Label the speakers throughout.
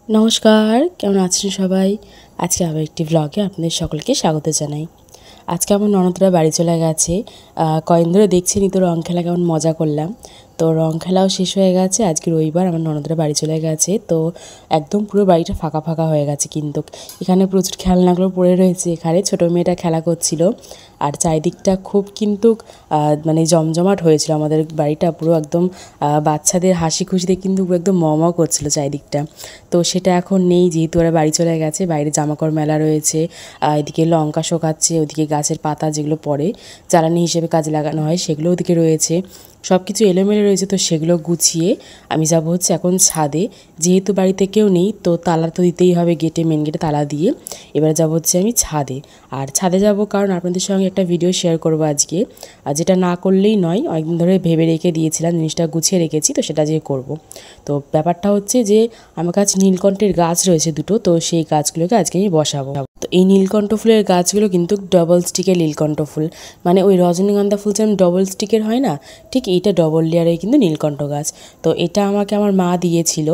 Speaker 1: নমস্কার, কেমন আছেন সবাই? আজকে আবার একটি ব্লগে আপনাদের সকলকে স্বাগত জানাই। আজকে আমার ননদরা বাড়ি চলে গেছে। কয়েকদিন ধরে দেখছেনই তো রং খেলা কেমন মজা করলাম। তো রং খেলাও শেষ হয়ে গেছে। আজকে রবিবার আমার ননদরা বাড়ি চলে গেছে। তো একদম পুরো বাড়িটা ফাঁকা ফাঁকা হয়ে গেছে কিন্তু। এখানে প্রচুর খেলনাগুলো পড়ে রয়েছে। এখানে ছোটো মেয়েটা খেলা করছিল। আর চারিদিকটা খুব কিন্তু মানে জমজমাট হয়েছিল আমাদের বাড়িটা পুরো একদম বাচ্চাদের হাসি খুশিতে কিন্তু একদম ম করছিল চারিদিকটা। তো সেটা এখন নেই, যেহেতু ওরা বাড়ি চলে গেছে। বাইরে জামাকাপড় মেলা রয়েছে, এদিকে লঙ্কা শোকাচ্ছে, ওদিকে গাছের পাতা যেগুলো পড়ে জ্বালানি হিসেবে কাজে লাগানো হয় সেগুলো ওদিকে রয়েছে। সব কিছু এলোমেলো রয়েছে। তো সেগুলো গুছিয়ে আমি যাব হচ্ছে এখন ছাদে। যেহেতু বাড়িতে কেউ নেই তো তালা তো দিতেই হবে, গেটে মেন গেটে তালা দিয়ে। এবারে যাব হচ্ছে আমি ছাদে। আর ছাদে যাব কারণ আপনাদের সঙ্গে একটা ভিডিও শেয়ার করব আজকে। আর যেটা না করলেই নয়, অনেকদিন ধরে ভেবে রেখে দিয়েছিলাম, জিনিসটা গুছিয়ে রেখেছি, তো সেটা যে করব। তো ব্যাপারটা হচ্ছে যে আমার কাছে নীলকণ্ঠের গাছ রয়েছে দুটো, তো সেই গাছগুলোকে আজকে আমি বসাবো। তো এই নীলকণ্ঠ ফুলের গাছগুলো কিন্তু ডবল স্টিকের নীলকণ্ঠ ফুল, মানে ওই রজনীগন্ধা ফুল যেমন ডবল স্টিকের হয় না, ঠিক এইটা ডবল লেয়ারের কিন্তু নীলকণ্ঠ গাছ। তো এটা আমাকে আমার মা দিয়েছিল,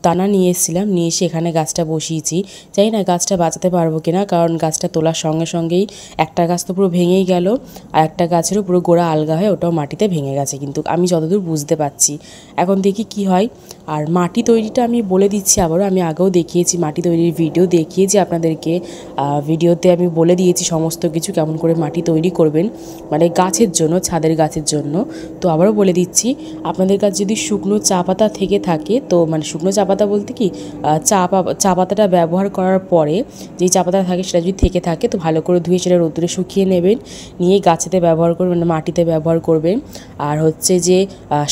Speaker 1: দানা নিয়ে এসেছিলাম, নিয়ে এসে এখানে গাছটা বসিয়েছি। জানি না গাছটা বাঁচাতে পারবো কিনা, কারণ গাছটা তোলার সঙ্গে সঙ্গেই একটা গাছ তো পুরো ভেঙেই গেল, আর একটা গাছেরও পুরো গোড়া আলগা হয়ে ওটাও মাটিতে ভেঙে গেছে কিন্তু, আমি যতদূর বুঝতে পারছি। এখন দেখি কি হয়। আর মাটি তৈরিটা আমি বলে দিচ্ছি আবারও, আমি আগেও দেখিয়েছি মাটি তৈরির ভিডিও দেখিয়েছি আপনাদেরকে। ভিডিওতে আমি বলে দিয়েছি সমস্ত কিছু, কেমন করে মাটি তৈরি করবেন, মানে গাছের জন্য, ছাদের গাছের জন্য। তো আবারও বলে দিচ্ছি, আপনাদের কাছে যদি শুকনো চা পাতা থেকে থাকে, তো মানে শুকনো চা পাতা বলতে কি, চা পাতাটা ব্যবহার করার পরে যেই চা পাতা থাকে সেটা যদি থেকে থাকে, তো ভালো করে ধুয়ে সেটা রোদ্দুরে শুকিয়ে নেবেন, নিয়ে গাছেতে ব্যবহার করবেন, মানে মাটিতে ব্যবহার করবেন। আর হচ্ছে যে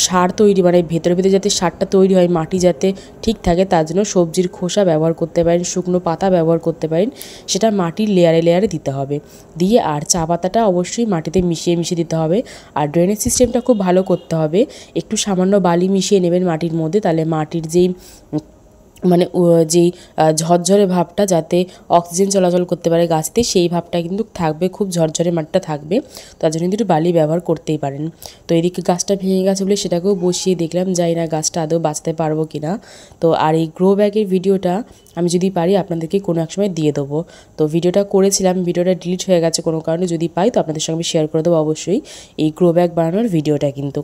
Speaker 1: সার তৈরি, মানে ভেতরে ভেতরে যাতে সারটা তৈরি হয়, মাটি যাতে ঠিক থাকে, তার জন্য সবজির খোসা ব্যবহার করতে পারেন, শুকনো পাতা ব্যবহার করতে পারেন। সেটা মাটির লেয়ারে লেয়ারে দিতে হবে, দিয়ে আর চা পাতাটা অবশ্যই মাটিতে মিশিয়ে মিশিয়ে দিতে হবে। আর ড্রেনেজ সিস্টেমটা খুব ভালো করতে হবে। একটু সামান্য বালি মিশিয়ে নেবেন মাটির মধ্যে, তাহলে মাটির যেই মানে যেই ঝরঝরে ভাবটা, যাতে অক্সিজেন চলাচল করতে পারে গাছতে, সেই ভাবটা কিন্তু থাকবে, খুব ঝরঝরে মাটিটা থাকবে। তার জন্য কিন্তু একটু বালি ব্যবহার করতেই পারেন। তো এদিকে গাছটা ভেঙে গেছে বলে সেটাকেও বসিয়ে দেখলাম, যাই না গাছটা আদৌ বাঁচতে পারবো কি না। তো আর এই গ্রো ব্যাগের ভিডিওটা আমি যদি পারি আপনাদেরকে কোনো এক সময় দিয়ে দেবো। তো ভিডিওটা করেছিলাম, ভিডিওটা ডিলিট হয়ে গেছে কোনো কারণে, যদি পাই তো আপনাদের সঙ্গে শেয়ার করে দেবো অবশ্যই এই গ্রো ব্যাগ বানানোর ভিডিওটা কিন্তু।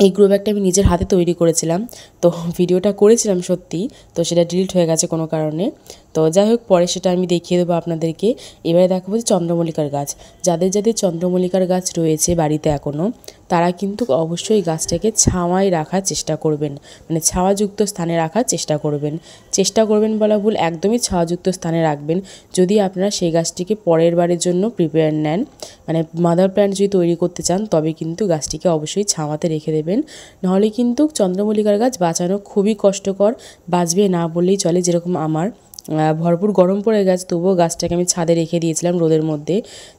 Speaker 1: এই গ্রো ব্যাগটা আমি নিজের হাতে তৈরি করেছিলাম, তো ভিডিওটা করেছিলাম সত্যি, তো সেটা ডিলিট হয়ে গেছে কোনো কারণে। তো যাই হোক, পরে সেটা আমি দেখিয়ে দেবো আপনাদেরকে। এবারে দেখাবো যে চন্দ্রমল্লিকার গাছ। যাদের যাদের চন্দ্রমল্লিকার গাছ রয়েছে বাড়িতে এখনও, তারা কিন্তু অবশ্যই গাছটাকে ছাওয়ায় রাখার চেষ্টা করবেন, মানে ছাওয়াযুক্ত স্থানে রাখার চেষ্টা করবেন। চেষ্টা করবেন বলা ভুল, একদমই ছাওয়াযুক্ত স্থানে রাখবেন। যদি আপনারা সেই গাছটিকে পরের বারের জন্য প্রিপেয়ার নেন, মানে মাদার প্ল্যান্ট যদি তৈরি করতে চান, তবে কিন্তু গাছটিকে অবশ্যই ছাওয়াতে রেখে দেবেন। নাহলে কিন্তু চন্দ্রমল্লিকার গাছ বাঁচানো খুবই কষ্টকর, বাঁচবে না বললেই চলে। যেরকম আমার ভরপুর গরম পড়ে গেছে, তবুও গাছটাকে আমি ছাদে রেখে দিয়েছিলাম রোদের মধ্যে,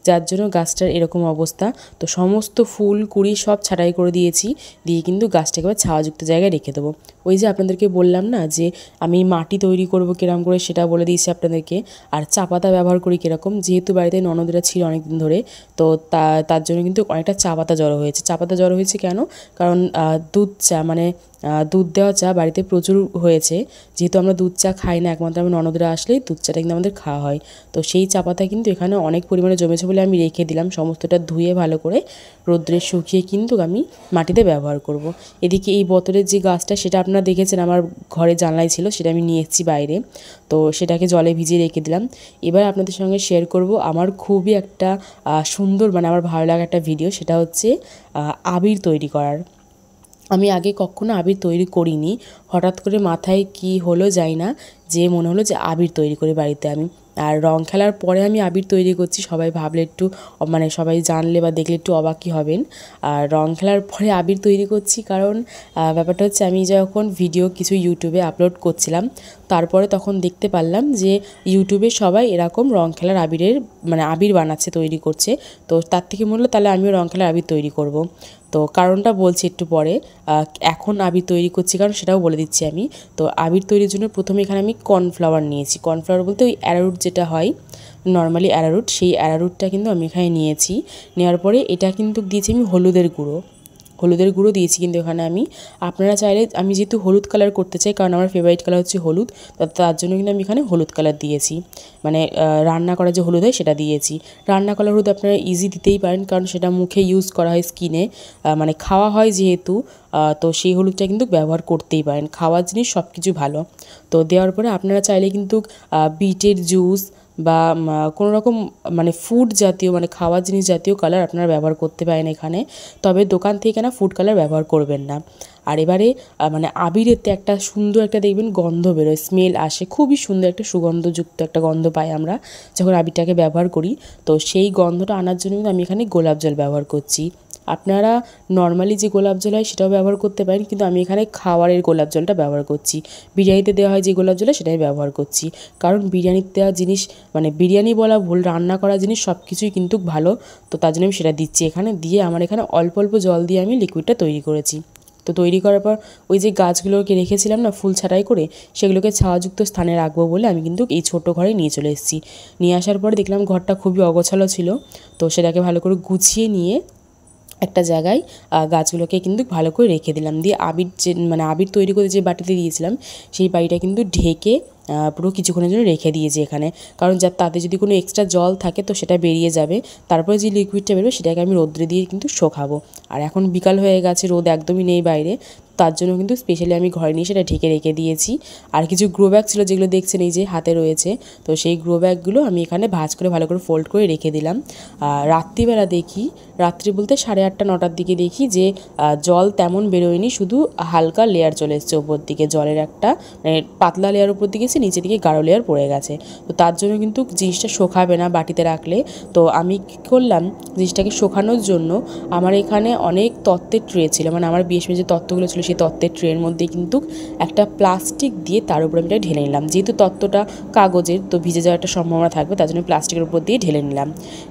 Speaker 1: যার জন্য গাছটার এরকম অবস্থা। তো সমস্ত ফুল কুড়ি সব ছাঁটাই করে দিয়েছি, দিয়ে কিন্তু গাছটাকে এবার ছাওয়াযুক্ত জায়গায় রেখে দেবো। ওই যে আপনাদেরকে বললাম না যে আমি মাটি তৈরি করব কীরকম করে, সেটা বলে দিয়েছি আপনাদেরকে। আর চা পাতা ব্যবহার করি কীরকম, যেহেতু বাড়িতে ননদরা ছিল অনেকদিন ধরে, তো তার জন্য কিন্তু অনেকটা চা পাতা জড়ো হয়েছে। চা পাতা জড়ো হয়েছে কেন, কারণ দুধ চা, মানে দুধ দেওয়া চা বাড়িতে প্রচুর হয়েছে। যেহেতু আমরা দুধ চা খাই না, একমাত্র আমরা ননদরা আসলেই দুধ চাটা কিন্তু আমাদের খাওয়া হয়। তো সেই চা পাতা কিন্তু এখানে অনেক পরিমাণে জমেছে বলে আমি রেখে দিলাম, সমস্তটা ধুয়ে ভালো করে রোদ্রে শুকিয়ে কিন্তু আমি মাটিতে ব্যবহার করব। এদিকে এই বোতলের যে গাছটা, সেটা আপনারা দেখেছেন আমার ঘরে জানলায় ছিল, সেটা আমি নিয়ে এসেছি বাইরে, তো সেটাকে জলে ভিজিয়ে রেখে দিলাম। এবার আপনাদের সঙ্গে শেয়ার করব আমার খুবই একটা সুন্দর, মানে আমার ভালো লাগা একটা ভিডিও, সেটা হচ্ছে আবির তৈরি করার। আমি আগে কখনো আবির তৈরি করিনি, হঠাৎ করে মাথায় কি হলো জানি না, যে মনে হলো যে আবির তৈরি করি বাড়িতে আমি। আর রং খেলার পরে আমি আবির তৈরি করছি, সবাই ভাবলে একটু, মানে সবাই জানলে বা দেখলে একটু অবাকই হবেন। আর রং খেলার পরে আবির তৈরি করছি কারণ ব্যাপারটা হচ্ছে, আমি যখন ভিডিও কিছু ইউটিউবে আপলোড করছিলাম, তারপরে তখন দেখতে পারলাম যে ইউটিউবে সবাই এরকম রং খেলার আবিরের, মানে আবির বানাচ্ছে, তৈরি করছে। তো তার থেকে মনে হলো তাহলে আমিও রং খেলার আবির তৈরি করব। তো কারণটা বলছি একটু পরে। এখন আবির তৈরি করছি কারণ সেটাও বলে দিচ্ছি আমি। তো আবির তৈরির জন্য প্রথমে এখানে আমি কর্নফ্লাওয়ার নিয়েছি। কর্নফ্লাওয়ার বলতে ওই অ্যারারুট যেটা হয়, নর্মালি অ্যারারুট, সেই অ্যারারুটটা কিন্তু আমি এখানে নিয়েছি। নেওয়ার পরে এটা কিন্তু দিয়েছি আমি হলুদের গুঁড়ো, হলুদের গুঁড়ো দিয়েছি কিন্তু এখানে আমি। আপনারা চাইলে, আমি যেহেতু হলুদ কালার করতে চাই, কারণ আমার ফেভারিট কালার হচ্ছে হলুদ, তার জন্য কিন্তু আমি এখানে হলুদ কালার দিয়েছি, মানে রান্না করা যে হলুদ হয় সেটা দিয়েছি। রান্না করা হলুদ আপনারা ইজি দিতেই পারেন, কারণ সেটা মুখে ইউজ করা হয়, স্কিনে মানে খাওয়া হয় যেহেতু, তো সেই হলুদটা কিন্তু ব্যবহার করতেই পারেন। খাওয়ার জিনিস সব কিছু ভালো। তো দেওয়ার পরে আপনারা চাইলে কিন্তু বিটের জুস বা কোনো রকম মানে ফুড জাতীয়, মানে খাওয়ার জিনিস জাতীয় কালার আপনারা ব্যবহার করতে পারেন এখানে। তবে দোকান থেকে না ফুড কালার ব্যবহার করবেন না। আর এবারে মানে আবিরেতে একটা সুন্দর একটা দেখবেন গন্ধ বেরোয়, স্মেল আসে, খুবই সুন্দর একটা সুগন্ধযুক্ত একটা গন্ধ পাই আমরা যখন আবিরটাকে ব্যবহার করি। তো সেই গন্ধটা আনার জন্য কিন্তু আমি এখানে গোলাপ জল ব্যবহার করছি। আপনারা নর্মালি যে গোলাপ জল হয় সেটাও ব্যবহার করতে পারেন, কিন্তু আমি এখানে খাওয়ারের গোলাপ জলটা ব্যবহার করছি। বিরিয়ানিতে দেওয়া হয় যে গোলাপ জল সেটাই ব্যবহার করছি, কারণ বিরিয়ানিতে দেওয়া জিনিস, মানে বিরিয়ানি বলা ভুল, রান্না করা জিনিস সব কিছুই কিন্তু ভালো। তো তার জন্য আমি সেটা দিচ্ছি এখানে। দিয়ে আমার এখানে অল্প অল্প জল দিয়ে আমি লিকুইডটা তৈরি করেছি। তো তৈরি করার পর ওই যে গাছগুলোকে রেখেছিলাম না ফুল ছাঁটাই করে, সেগুলোকে ছায়াযুক্ত স্থানে রাখবো বলে আমি কিন্তু এই ছোটো ঘরে নিয়ে চলে এসেছি। নিয়ে আসার পরে দেখলাম ঘরটা খুবই অগোছালো ছিল, তো সেটাকে ভালো করে গুছিয়ে নিয়ে একটা জায়গায় গাছগুলোকে কিন্তু ভালো করে রেখে দিলাম। দিয়ে আবির যে, মানে আবির তৈরি করে যে বাটিতে দিয়েছিলাম সেই বাটিটা কিন্তু ঢেকে পুরো কিছুক্ষণের জন্য রেখে দিয়েছি এখানে, কারণ তাতে যদি কোনো এক্সট্রা জল থাকে তো সেটা বেরিয়ে যাবে। তারপরে যে লিকুইডটা বেরোবে সেটাকে আমি রোদ্রে দিয়ে কিন্তু শোকাবো। আর এখন বিকাল হয়ে গেছে, রোদ একদমই নেই বাইরে, তার জন্য কিন্তু স্পেশালি আমি ঘরে নিয়ে সেটা ঢেকে রেখে দিয়েছি। আর কিছু গ্রো ব্যাগ ছিল যেগুলো দেখছেন এই যে হাতে রয়েছে, তো সেই গ্রো ব্যাগগুলো আমি এখানে ভাঁজ করে ভালো করে ফোল্ড করে রেখে দিলাম। রাত্রিবেলা দেখি, রাত্রি বলতে 8:30 9টার দিকে দেখি যে জল তেমন বেরোয়নি, শুধু হালকা লেয়ার চলে এসছে ওপর দিকে, জলের একটা মানে পাতলা লেয়ার উপর দিকে এসে নিচের দিকে গাঢ় লেয়ার পড়ে গেছে। তো তার জন্য কিন্তু জিনিসটা শোকাবে না বাটিতে রাখলে। তো আমি কী করলাম, জিনিসটাকে শোকানোর জন্য আমার এখানে অনেক তত্ত্বের ট্রে ছিল, মানে আমার বিয়ের সময় যে তত্ত্বগুলো ছিল সেই তত্ত্বের ট্রের মধ্যে কিন্তু একটা প্লাস্টিক দিয়ে তার উপরে আমি এটা ঢেলে নিলাম। যেহেতু তত্ত্বটা কাগজের, তো ভিজে যাওয়ার একটা সম্ভাবনা থাকবে, তার জন্য প্লাস্টিকের উপর দিয়ে ঢেলে নিলাম।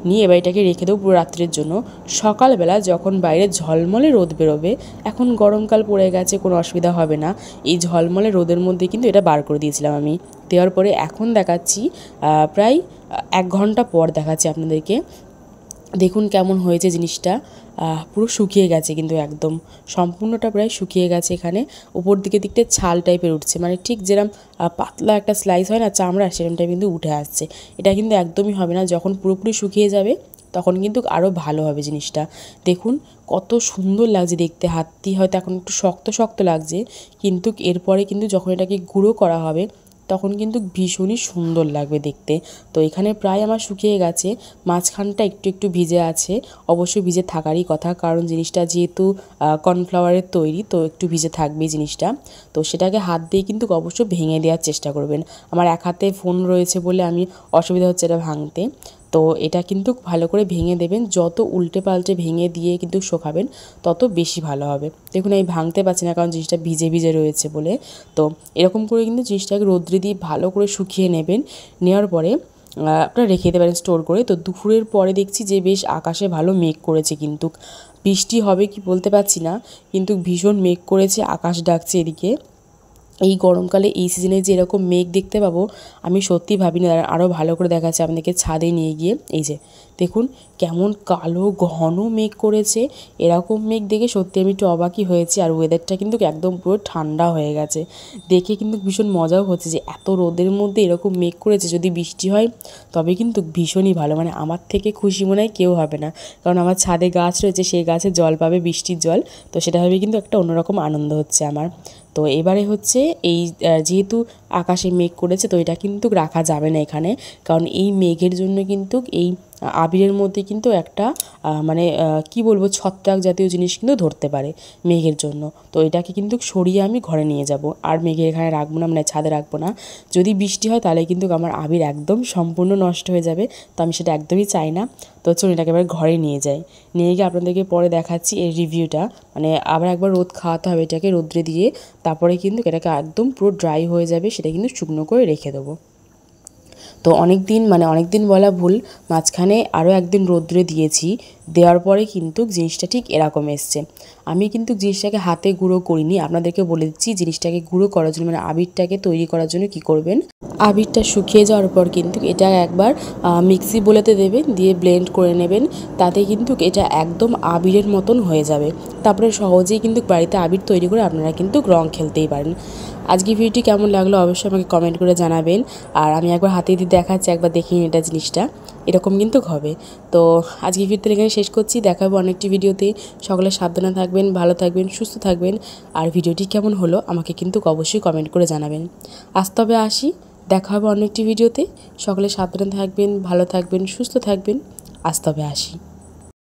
Speaker 1: নিয়ে এবার এটাকে রেখে দেবো পুরো রাত্রের জন্য। সকালবেলা যখন বাইরে ঝলমলে রোদ বেরোবে, এখন গরমকাল পড়ে গেছে, কোনো অসুবিধা হবে না, এই ঝলমলে রোদের মধ্যে কিন্তু এটা বার করে দিয়েছিলাম আমি। দেওয়ার পরে এখন দেখাচ্ছি প্রায় 1 ঘন্টা পর দেখাচ্ছি আপনাদেরকে। দেখুন কেমন হয়েছে জিনিসটা, পুরো শুকিয়ে গেছে, কিন্তু একদম সম্পূর্ণটা প্রায় শুকিয়ে গেছে। এখানে উপর দিকটা ছাল টাইপের উঠছে, মানে ঠিক যেরকম পাতলা একটা স্লাইস হয় না চামড়া, সেরকমটা কিন্তু উঠে আসছে। এটা কিন্তু একদমই হবে না, যখন পুরোপুরি শুকিয়ে যাবে তখন কিন্তু আরও ভালো হবে জিনিসটা। দেখুন কত সুন্দর লাগছে দেখতে, হাতটি হয়তো এখন একটু শক্ত শক্ত লাগছে, কিন্তু এরপরে কিন্তু যখন এটাকে গুঁড়ো করা হবে তখন কিন্তু ভীষণই সুন্দর লাগবে দেখতে। তো এখানে প্রায় আমার শুকিয়ে গেছে, মাঝখানটা একটু একটু ভিজে আছে, অবশ্যই ভিজে থাকারই কথা, কারণ জিনিসটা যেহেতু কর্নফ্লাওয়ারের তৈরি, তো একটু ভিজে থাকবেই জিনিসটা। তো সেটাকে হাত দিয়ে কিন্তু অবশ্যই ভেঙে দেওয়ার চেষ্টা করবেন। আমার এক হাতে ফোন রয়েছে বলে আমি অসুবিধা হচ্ছে এটা ভাঙতে, তো এটা কিন্তু ভালো করে ভেঙে দেবেন। যত উল্টে পাল্টে ভেঙে দিয়ে কিন্তু শোকাবেন তত বেশি ভালো হবে। দেখুন আমি ভাঙতে পারছি না, কারণ জিনিসটা ভিজে ভিজে রয়েছে বলে। তো এরকম করে কিন্তু জিনিসটাকে রোদ্রে দিয়ে ভালো করে শুকিয়ে নেবেন। নেওয়ার পরে আপনারা রেখে দিতে পারেন স্টোর করে। তো দুপুরের পরে দেখছি যে বেশ আকাশে ভালো মেঘ করেছে, কিন্তু বৃষ্টি হবে কি বলতে পারছি না, কিন্তু ভীষণ মেঘ করেছে, আকাশ ডাকছে এদিকে। এই গরমকালে এই সিজনে যে এরকম মেঘ দেখতে পাবো আমি সত্যিই ভাবিনি। আরও ভালো করে দেখাচ্ছে আপনাদেরকে ছাদে নিয়ে গিয়ে, এই যে দেখুন কেমন কালো ঘন মেঘ করেছে। এরকম মেঘ দেখে সত্যি আমি একটু অবাকই হয়েছি। আর ওয়েদারটা কিন্তু একদম পুরো ঠান্ডা হয়ে গেছে, দেখে কিন্তু ভীষণ মজাও হচ্ছে যে এত রোদের মধ্যে এরকম মেঘ করেছে। যদি বৃষ্টি হয় তবে কিন্তু ভীষণই ভালো, মানে আমার থেকে খুশি মনে হয় কেউ হবে না, কারণ আমার ছাদে গাছ রয়েছে, সেই গাছে জল পাবে, বৃষ্টির জল, তো সেটা ভাবে কিন্তু একটা অন্যরকম আনন্দ হচ্ছে আমার। তো এবারে হচ্ছে এই যেহেতু আকাশে মেঘ করেছে, তো এটা কিন্তু রাখা যাবে না এখানে, কারণ এই মেঘের জন্য কিন্তু এই আবিরের মধ্যে কিন্তু একটা মানে কি বলবো, ছত্রাক জাতীয় জিনিস কিন্তু ধরতে পারে মেঘের জন্য। তো এটাকে কিন্তু সরিয়ে আমি ঘরে নিয়ে যাব, আর মেঘের এখানে রাখবো না, মানে ছাদে রাখবো না। যদি বৃষ্টি হয় তাহলে কিন্তু আমার আবির একদম সম্পূর্ণ নষ্ট হয়ে যাবে, তো আমি সেটা একদমই চাই না। তো চলুন এটাকে এবার ঘরে নিয়ে যাই। নিয়ে গিয়ে আপনাদেরকে পরে দেখাচ্ছি এর রিভিউটা, মানে আবার একবার রোদ খাওয়াতে হবে এটাকে, রোদ্রে দিয়ে তারপরে কিন্তু এটাকে একদম পুরো ড্রাই হয়ে যাবে, সেটা কিন্তু শুকনো করে রেখে দেবো। তো অনেক দিন বলা ভুল, মাঝখানে আরও একদিন রোদ্রে দিয়েছি, দেওয়ার পরে কিন্তু জিনিসটা ঠিক এরকম এসছে। আমি কিন্তু জিনিসটাকে হাতে গুঁড়ো করিনি, আপনাদেরকে বলে দিচ্ছি জিনিসটাকে গুঁড়ো করার জন্য মানে আবিরটাকে তৈরি করার জন্য কি করবেন, আবিরটা শুকিয়ে যাওয়ার পর কিন্তু এটা একবার মিক্সি বোলাতে দেবেন, দিয়ে ব্লেন্ড করে নেবেন। তাতে কিন্তু এটা একদম আবিরের মতন হয়ে যাবে। তারপরে সহজেই কিন্তু বাড়িতে আবির তৈরি করে আপনারা কিন্তু রং খেলতেই পারেন। আজকে ভিডিওটি কেমন লাগলো অবশ্যই আমাকে কমেন্ট করে জানাবেন। আর আমি একবার হাতে দিয়ে দেখাচ্ছি, একবার দেখিয়ে এটা জিনিসটা এরকম কিন্তু হবে। তো আজকে ভিডিওটা এখানে শেষ করছি, দেখাবো অনেকটি ভিডিওতে। সকলে সাবধানে থাকবেন, ভালো থাকবেন, সুস্থ থাকবেন। আর ভিডিওটি কেমন হলো আমাকে কিন্তু অবশ্যই কমেন্ট করে জানাবেন। আজ তবে আসি, দেখা হবে অন্য একটি ভিডিওতে। সকলে সাবধানে থাকবেন, ভালো থাকবেন, সুস্থ থাকবেন। আজ তবে আসি।